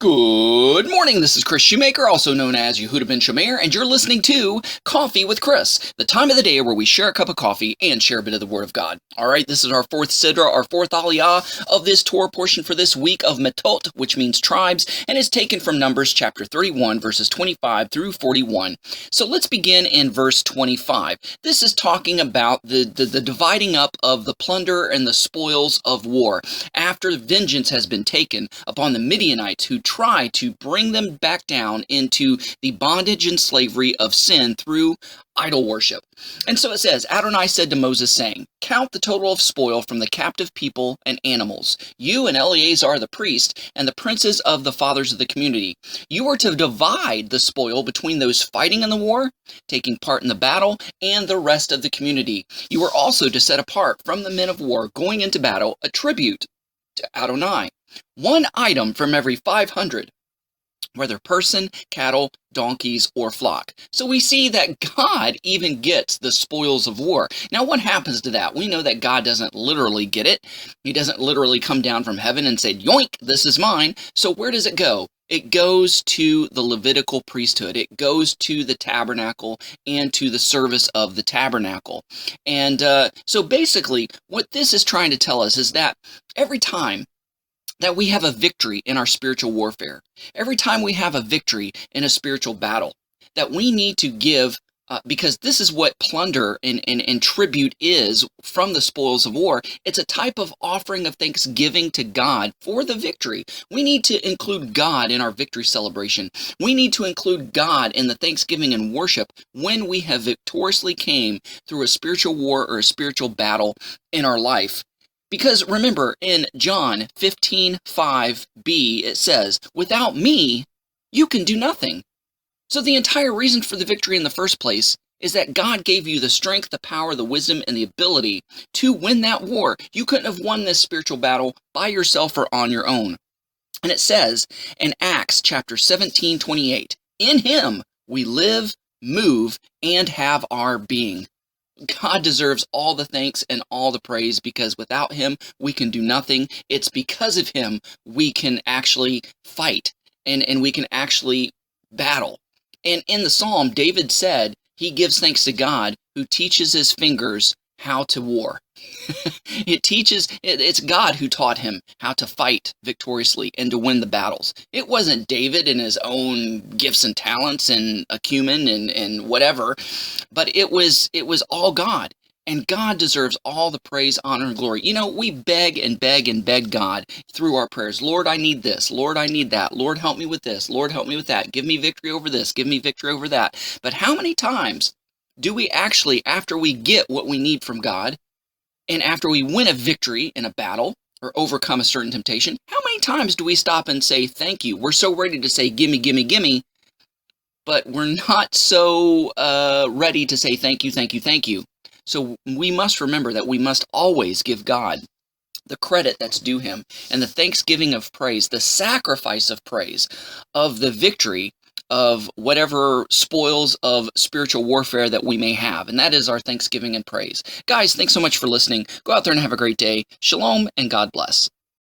Good morning, this is Kris Shoemaker, also known as Yehudah ben Shomeyr, and you're listening to Coffee with Kris, the time of the day where we share a cup of coffee and share a bit of the Word of God. Alright, this is our fourth Sidra, our fourth Aliyah of this Torah portion for this week of Mattot, which means tribes, and is taken from Numbers chapter 31, verses 25 through 41. So let's begin in verse 25. This is talking about the dividing up of the plunder and the spoils of war, after vengeance has been taken upon the Midianites who try to bring them back down into the bondage and slavery of sin through idol worship. And so it says, Adonai said to Moses, saying, "Count the total of spoil from the captive people and animals, you and Eleazar the priest, and the princes of the fathers of the community. You are to divide the spoil between those fighting in the war, taking part in the battle, and the rest of the community. You are also to set apart from the men of war going into battle a tribute to Adonai, one item from every 500, whether person, cattle, donkeys, or flock." So we see that God even gets the spoils of war. Now, what happens to that? We know that God doesn't literally get it. He doesn't literally come down from heaven and say, "Yoink, this is mine." So where does it go? It goes to the Levitical priesthood. It goes to the tabernacle and to the service of the tabernacle. And so basically, what this is trying to tell us is that every time that we have a victory in our spiritual warfare, every time we have a victory in a spiritual battle, that we need to give, because this is what plunder and tribute is from the spoils of war. It's a type of offering of thanksgiving to God for the victory. We need to include God in our victory celebration. We need to include God in the thanksgiving and worship when we have victoriously came through a spiritual war or a spiritual battle in our life. Because remember, in John 15:5b, it says, "Without me, you can do nothing." So the entire reason for the victory in the first place is that God gave you the strength, the power, the wisdom, and the ability to win that war. You couldn't have won this spiritual battle by yourself or on your own. And it says in Acts chapter 17:28, "In him we live, move, and have our being." God deserves all the thanks and all the praise, because without him, we can do nothing. It's because of him we can actually fight and we can actually battle. And in the Psalm, David said he gives thanks to God who teaches his fingers how to war. It's God who taught him how to fight victoriously and to win the battles. It wasn't David and his own gifts and talents and acumen and whatever, but it was all God. And God deserves all the praise, honor, and glory. You know, we beg and beg and beg God through our prayers. Lord, I need this. Lord, I need that. Lord, help me with this. Lord, help me with that. Give me victory over this. Give me victory over that. But how many times do we actually, after we get what we need from God, and after we win a victory in a battle or overcome a certain temptation, how many times do we stop and say thank you? We're so ready to say gimme, gimme, gimme, but we're not so ready to say thank you, thank you, thank you. So we must remember that we must always give God the credit that's due him, and the thanksgiving of praise, the sacrifice of praise of the victory of whatever spoils of spiritual warfare that we may have. And that is our thanksgiving and praise. Guys, thanks so much for listening. Go out there and have a great day. Shalom and God bless.